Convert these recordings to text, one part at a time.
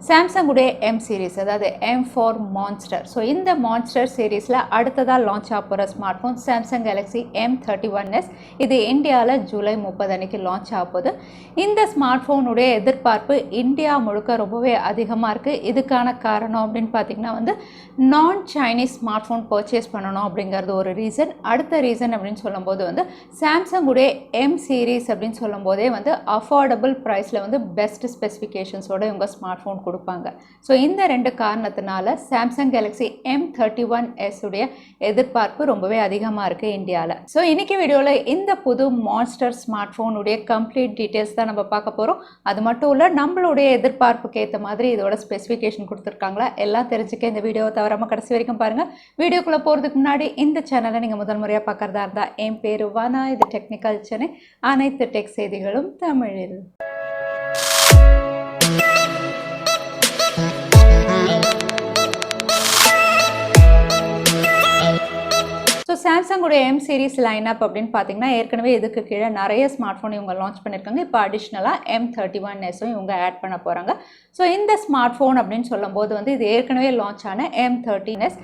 Samsung உடைய M series அதாவது M4 monster. So இந்த மான்ஸ்டர் சீரீஸில் அடுத்ததாக லான்ச் ஆக போகிற smart phone Samsung Galaxy M31s. இது இந்தியாவில் ஜூலை 30 அன்னைக்கு லான்ச் ஆக போகுது. இந்த ஸ்மார்ட் ஃபோனுடைய எதிர்பார்ப்பு இந்தியா முழுக்க ரொம்பவே அதிகமாக இருக்குது. இதுக்கான காரணம் அப்படின்னு பார்த்தீங்கன்னா நான் சைனீஸ் ஸ்மார்ட் ஃபோன் பர்ச்சேஸ் பண்ணணும் அப்படிங்கிறது ஒரு ரீசன். அடுத்த ரீசன் அப்படின்னு சொல்லும்போது சாம்சங் உடைய M சீரீஸ் அப்படின்னு சொல்லும்போதே அஃபோர்டபுள் ப்ரைஸில் பெஸ்ட் ஸ்பெசிஃபிகேஷன்ஸோட இவங்க ஸ்மார்ட் ஃபோன் கொடுப்பாங்க. ஸோ இந்த ரெண்டு காரணத்தினால சாம்சங் கேலக்ஸி M31s உடைய எதிர்பார்ப்பு ரொம்பவே அதிகமாக இருக்குது இந்தியாவில். ஸோ இன்னைக்கு வீடியோவில் இந்த புது மான்ஸ்டர் ஸ்மார்ட் ஃபோனுடைய கம்ப்ளீட் டீட்டெயில்ஸ் தான் நம்ம பார்க்க போகிறோம். அது மட்டும் இல்லை, நம்மளுடைய எதிர்பார்ப்புக்கு ஏற்ற மாதிரி இதோட ஸ்பெசிஃபிகேஷன் கொடுத்துருக்காங்களா எல்லாம் தெரிஞ்சுக்க இந்த வீடியோவை தவறாமல் கடைசி வரைக்கும் பாருங்கள். வீடியோக்குள்ளே போகிறதுக்கு முன்னாடி இந்த சேனலை நீங்கள் முதல் முறையாக பார்க்குறதா இருந்தால் என் பேர் வானா, இது டெக்னிக்கல் சென்னை, அனைத்து டெக் செய்திகளும் தமிழில். சாம்சங் உடைய M சீரிஸ் லைனப் அப்படின்னு பார்த்தீங்கன்னா ஏற்கனவே இதுக்கு கீழே நிறைய ஸ்மார்ட் ஃபோன் இவங்க லான்ச் பண்ணியிருக்காங்க. இப்போ அடிஷ்னலாக M31s இவங்க ஆட் பண்ண போகிறாங்க. ஸோ இந்த ஸ்மார்ட் ஃபோன் அப்படின்னு சொல்லும்போது இது ஏற்கனவே லான்ச் ஆன M13s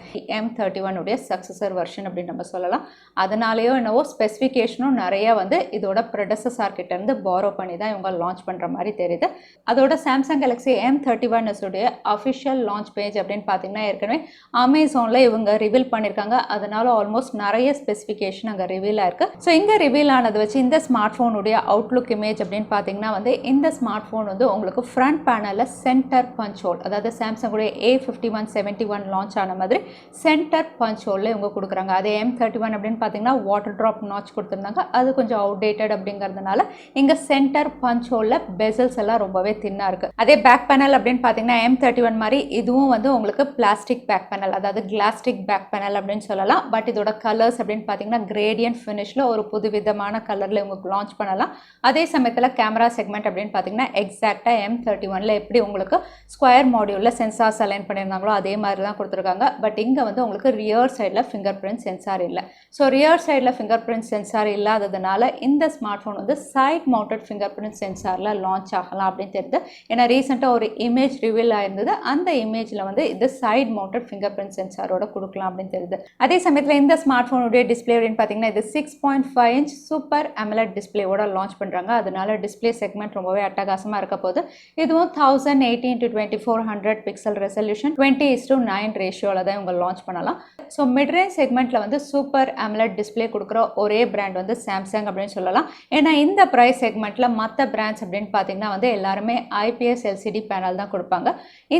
M31 உடைய சக்ஸஸர் வெர்ஷன் அப்படின்னு நம்ம சொல்லலாம். அதனாலேயோ என்னவோ ஸ்பெசிஃபிகேஷனும் நிறைய இதோட ப்ரெடசஸர் கிட்ட இருந்து பாரோ பண்ணி தான் இவங்க லான்ச் பண்ணுற மாதிரி தெரியுது. அதோட சாம்சங் கேலக்ஸி M31s உடைய அஃபிஷியல் லான்ச் பேஜ் அப்படின்னு பார்த்தீங்கன்னா ஏற்கனவே அமேசானில் இவங்க ரிவீல் பண்ணியிருக்காங்க. அதனால ஆல்மோஸ்ட் நிறைய ஸ்பெசிஃபிகேஷன் அங்கே ரிவீல் ஆயிருக்கு. ஸோ இங்கே ரிவீல் ஆனது வச்சு இந்த ஸ்மார்ட் ஃபோனுடைய அவுட்லுக் இமேஜ் அப்படின்னு பார்த்தீங்கன்னா இந்த ஸ்மார்ட் ஃபோன் உங்களுக்கு ஃப்ரண்ட் பேனலில் சென்டர் பஞ்ச் ஹோல், அதாவது சாம்சங் உடைய A5171 லான்ச் ஆன மாதிரி சென்டர் பஞ்ச் ஹோலில் இவங்க கொடுக்குறாங்க. அதே M31 அப்படின்னு பார்த்தீங்கன்னா வாட்டர் ட்ராப் நாச் கொடுத்துருந்தாங்க. அது கொஞ்சம் அவுடேட்டட் அப்படிங்கிறதுனால இங்கே சென்டர் பஞ்ச் ஹோலில் பெசல்ஸ் எல்லாம் ரொம்பவே தின்னாக இருக்குது. அதே பேக் பேனல் அப்படின்னு பார்த்தீங்கன்னா M31 மாதிரி இதுவும் உங்களுக்கு பிளாஸ்டிக் பேக் பேனல், அதாவது கிளாஸ்டிக் பேக் பேனல் அப்படின்னு சொல்லலாம். பட் இதோட கலர்ஸ் அப்படின்னு பார்த்தீங்கன்னா கிரேடியன்ட் ஃபினிஷில் ஒரு புதுவிதமான கலரில் உங்களுக்கு லான்ச் பண்ணலாம். அதே சமயத்தில் கேமரா செக்மெண்ட் அப்படின்னு பார்த்தீங்கன்னா எக்ஸாக்டாக M31ல் எப்படி உங்களுக்கு ஸ்கொயர் மாடியூலில் சென்சார்ஸ் அலைன் பண்ணியிருந்தாங்களோ அதே மாதிரி தான் கொடுத்துருக்காங்க. பட் இங்கே உங்களுக்கு ரியர் சைடில் ஃபிங்கர் பிரிண்ட் சென்சார் இல்லை. ஸோ ரியர் சைடில் ஃபிங்கர் பிரிண்ட் சென்சார் இல்லாததுனால இந்த smart phone side mounted finger print சென்சாரில் லான்ச் ஆகலாம் அப்படின்னு தெரியுது. ஏன்னா ரீசெண்டாக ஒரு இமேஜ் ரிவீல் ஆயிருந்தது. அந்த இமேஜில் இது சைட் மவுண்டட் ஃபிங்கர் பிரிண்ட் சென்சாரோட கொடுக்கலாம் அப்படின்னு தெரியுது. அதே சமயத்தில் இந்த ஸ்மார்ட் ஃபோனுடைய டிஸ்பிளே அப்படின்னு பார்த்தீங்கன்னா இது 6.5 இன்ச் சூப்பர் AMOLED டிஸ்பிளேவோட லான்ச் பண்ணுறாங்க. அதனால டிஸ்பிளே செக்மெண்ட் ரொம்பவே அட்டகாசமாக இருக்க போது. இதுவும் 1080x2400 பிக்சல் ரெசல்யூஷன் 20:9 ரேஷியோவில் தான் இவங்க லான்ச் பண்ணலாம். ஸோ மிட்ரேஞ்ச் செக்மெண்ட்டில் சூப்பர் AMOLED டிஸ்பிளே கொடுக்குற ஒரே பிராண்ட் சாம்சங் அப்படின்னு சொல்லலாம். ஏன்னா இந்த ப்ரைஸ் செக்மெண்ட்டில் மற்ற பிராண்ட்ஸ் அப்படின்னு பார்த்தீங்கன்னா எல்லாருமே IPS LCD பேனல் தான் கொடுப்பாங்க.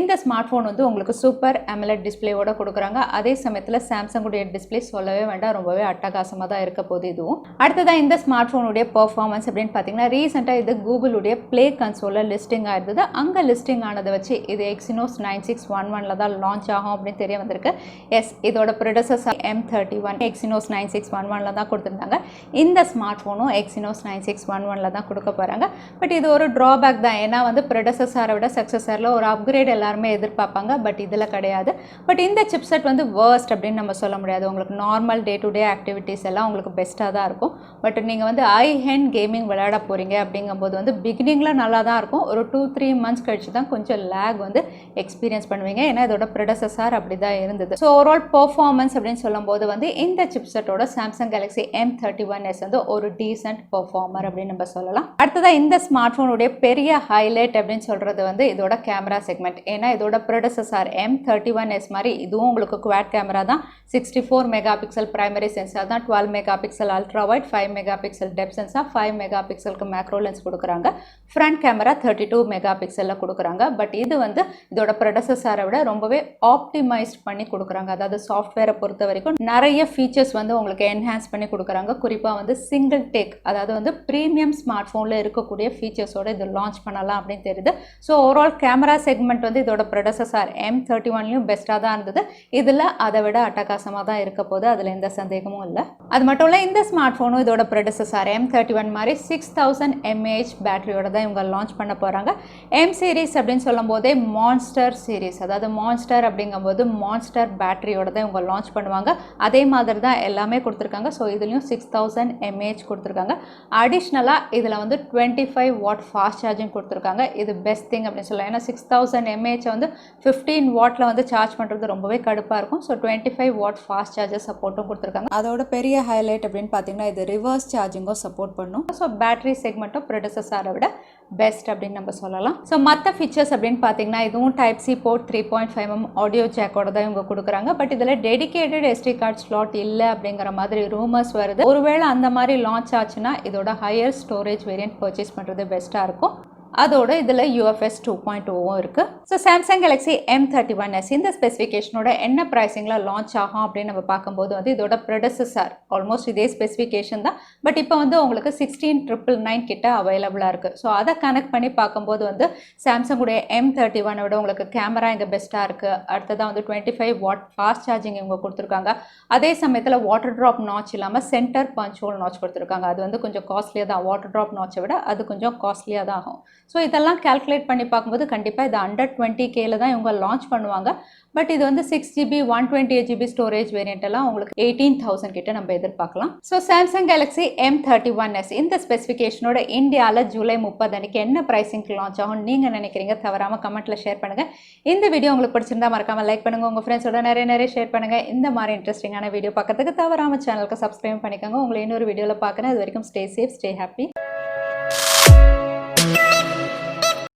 இந்த ஸ்மார்ட் ஃபோன் உங்களுக்கு சூப்பர் AMOLED டிஸ்பிளேவோட கொடுக்குறாங்க. அதே சமயத்தில் சாம்சங் உடைய டிஸ்பிளே சொல்லவே வேண்டாம், ரொம்பவே அட்டகாசமாக தான் இருக்க போது. இதுவும் அடுத்ததான் இந்த ஸ்மார்ட் ஃபோனுடைய பெர்ஃபார்மன்ஸ் அப்படின்னு பார்த்தீங்கன்னா ரீசெண்டாக இது கூகுளுடைய ப்ளே கன்சோலில் லிஸ்டிங் ஆயிருந்தது. அங்கே லிஸ்டிங் ஆனதை வச்சு இது Exynos 9611 தான் லான்ச் ஆகும் அப்படின்னு தெரிய வந்திருக்கு. எஸ், இதோட ப்ரெடசஸர் M31 Exynos 9611 தான் கொடுத்துருந்தாங்க. இந்த ஸ்மார்ட் ஃபோனும் Exynos 9611 தான் கொடுக்க போகிறாங்க. பட் இது ஒரு ட்ராபேக் தான். ஏன்னா ப்ரெடசஸரை விட சக்ஸஸரில் ஒரு அப்கிரேட் எல்லாருமே எதிர்பார்ப்பாங்க. பட் இதில் கிடையாது. பட் இந்த சிப்செட் வேர்ஸ்ட் அப்படின்னு நம்ம சொல்ல முடியாது. உங்களுக்கு normal day to day activities எல்லாம் உங்களுக்கு பெஸ்ட்டாக தான் இருக்கும். பட் நீங்கள் ஐ ஹேண்ட் கேமிங் விளையாட போகிறீங்க அப்படிங்கும்போது பிகினிங்கில் நல்லா தான் இருக்கும். ஒரு 2-3 மந்த்ஸ் கழிச்சு தான் கொஞ்சம் லேக் எக்ஸ்பீரியன்ஸ் பண்ணுவீங்க. ஏன்னா இதோட ப்ரெடசஸர் அப்படி தான் இருந்தது. ஸோ ஓவரால் பெர்ஃபார்மன்ஸ் அப்படின்னு சொல்லும்போது இந்த சிப்செட்டோட சாம்சங் கேலக்ஸி M31s ஒரு டீசென்ட் பெர்ஃபார்மர் அப்படின்னு நம்ம சொல்லலாம். அடுத்ததாக இந்த ஸ்மார்ட் ஃபோனுடைய பெரிய ஹைலைட் அப்படின்னு சொல்கிறது இதோட கேமரா செக்மெண்ட். ஏன்னா இதோட ப்ரெடசஸர் M31s மாதிரி இதுவும் உங்களுக்கு குவாட் கேமரா தான். 64 மெகா பிக்சல் பிரைமரி சென்சார் தான், 12 mega pixel ultra wide, 5 mega pixel depth sensor, 5 mega பிக்சலுக்கு மேக்ரோ லென்ஸ் கொடுக்குறாங்க. ஃப்ரண்ட் கேமரா 32 மெகா பிக்சலில் கொடுக்குறாங்க. பட் இது இதோட ப்ரெடசஸரை விட ரொம்பவே ஆப்டிமைஸ்ட் பண்ணி கொடுக்குறாங்க. அதாவது சாஃப்ட்வேரை பொறுத்த வரைக்கும் நிறைய ஃபீச்சர்ஸ் உங்களுக்கு என்ஹான்ஸ் பண்ணி கொடுக்குறாங்க. குறிப்பாக சிங்கிள் டேக், அதாவது ப்ரீமியம் ஸ்மார்ட் ஃபோனில் இருக்கக்கூடிய ஃபீச்சர்ஸோட இது லான்ச் பண்ணலாம் அப்படின்னு தெரியுது. ஸோ ஓவரால் கேமரா செக்மெண்ட் இதோட ப்ரெடசஸர் M31லையும் பெஸ்ட்டாக தான் இருந்தது. இதில் அதை விட அட்டகாசமாக தான் இருக்க போது, அதில் எந்த சந்தேகமும் இல்லை. அது மட்டும் இல்லை, இந்த ஸ்மார்ட் ஃபோனும் இதோட ப்ரெடிசஸர் M31 மாதிரி 6000 mAh பேட்டரியோட தான் இவங்க லான்ச் பண்ண போகிறாங்க. M சீரிஸ் அப்படின்னு சொல்லும் போதே மான்ஸ்டர் சீரிஸ், அதாவது மான்ஸ்டர் அப்படிங்கும்போது மான்ஸ்டர் பேட்டரியோட தான் இவங்க லான்ச் பண்ணுவாங்க. அதே மாதிரி தான் எல்லாமே கொடுத்துருக்காங்க. ஸோ இதுலேயும் 6000 mAh கொடுத்துருக்காங்க. அடிஷ்னலாக இதில் வந்து 25 வாட் ஃபாஸ்ட் சார்ஜிங் கொடுத்துருக்காங்க. இது பெஸ்ட் திங் அப்படின்னு சொல்லலாம். ஏன்னா 6000 mAh வந்து 15 வாட்டில் வந்து சார்ஜ் பண்ணுறது ரொம்பவே கடுப்பாக இருக்கும். ஸோ 25 வாட் ஃபாஸ்ட் சார்ஜர் சப்போர்ட்டும் கொடுத்துருக்காங்க. அதோட பெரிய ஹைலைட் அப்படின்னு பார்த்தீங்கன்னா இது ரிவர்ஸ் சார்ஜிங்கும் சப்போர்ட் பண்ணும். ஸோ பேட்டரி செக்மெண்ட்டும் ப்ரெடிசஸரை விட பெஸ்ட் அப்படின்னு நம்ம சொல்லலாம். ஸோ மற்ற ஃபீச்சர்ஸ் அப்படின்னு பார்த்தீங்கன்னா இதுவும் type C port 3.5mm audio ஜாக்கோட தான் இவங்க கொடுக்குறாங்க. பட் இதில் டெடிகேட்டட் SD கார்டு ஸ்லாட் இல்லை அப்படிங்கிற மாதிரி ரூமர்ஸ் வருது. ஒருவேளை அந்த மாதிரி லான்ச் ஆச்சுன்னா இதோட ஹையர் ஸ்டோரேஜ் வேரியன்ட் பர்ச்சேஸ் பண்ணுறது பெஸ்ட்டாக இருக்கும். அதோட இதில் UFS 2.0 இருக்குது. ஸோ சாம்சங் Galaxy M31s இந்த ஸ்பெசிஃபிகேஷனோட என்ன ப்ரைஸிங்கில் லான்ச் ஆகும் அப்படின்னு நம்ம பார்க்கும்போது வந்து இதோட ப்ரெடிசஸர் ஆல்மோஸ்ட் இதே ஸ்பெசிஃபிகேஷன் தான். பட் இப்போ வந்து உங்களுக்கு 16999 கிட்ட அவைலபிளாக இருக்குது. ஸோ அதை கனெக்ட் பண்ணி பார்க்கும்போது வந்து சாம்சங்குடைய M31 விட உங்களுக்கு கேமரா இங்கே பெஸ்ட்டாக இருக்குது. அடுத்ததாக வந்து 25 வாட் ஃபாஸ்ட் சார்ஜிங் இவங்க கொடுத்துருக்காங்க. அதே சமயத்தில் வாட்டர் ட்ராப் நாச் இல்லாமல் சென்டர் பஞ்ச் ஹோல் நாச் கொடுத்துருக்காங்க. அது வந்து கொஞ்சம் காஸ்ட்லியாக தான், வாட்டர் ட்ராப் நாச்சை விட அது கொஞ்சம் காஸ்ட்லியாக தான் ஆகும். ஸோ இதெல்லாம் கால்குலேட் பண்ணி பார்க்கும்போது கண்டிப்பாக இது அண்டர் 20Kல தான் இவங்க லான்ச் பண்ணுவாங்க. பட் இது வந்து 6GB 128GB ஸ்டோரேஜ் வேரியன்ட் எல்லாம் உங்களுக்கு 18,000 கிட்ட நம்ம எதிர்பார்க்கலாம். ஸோ சாம்சங் Galaxy M31s இந்த ஸ்பெசிஃபிகேஷனோட இந்தியாவில் ஜூலை 30 அன்னைக்கு என்ன ப்ரைஸிங்க்கு லான்ச் ஆகும் நீங்கள் நினைக்கிறீங்க? தவறாமல் கமெண்ட்டில் ஷேர் பண்ணுங்கள். இந்த வீடியோ உங்களுக்கு பிடிச்சிருந்தா மறக்காமல் லைக் பண்ணுங்கள். உங்கள் ஃப்ரெண்ட்ஸோட நிறைய ஷேர் பண்ணுங்கள். இந்த மாதிரி இன்ட்ரெஸ்டிங்கான வீடியோ பார்க்கறதுக்கு தவறாமல் சேனலுக்கு சப்ஸ்கிரைப் பண்ணிக்கோங்க. உங்களை இன்னொரு வீடியோவில் பார்க்குறேன். அது வரைக்கும் ஸ்டே சேஃப், ஸ்டே ஹாப்பி.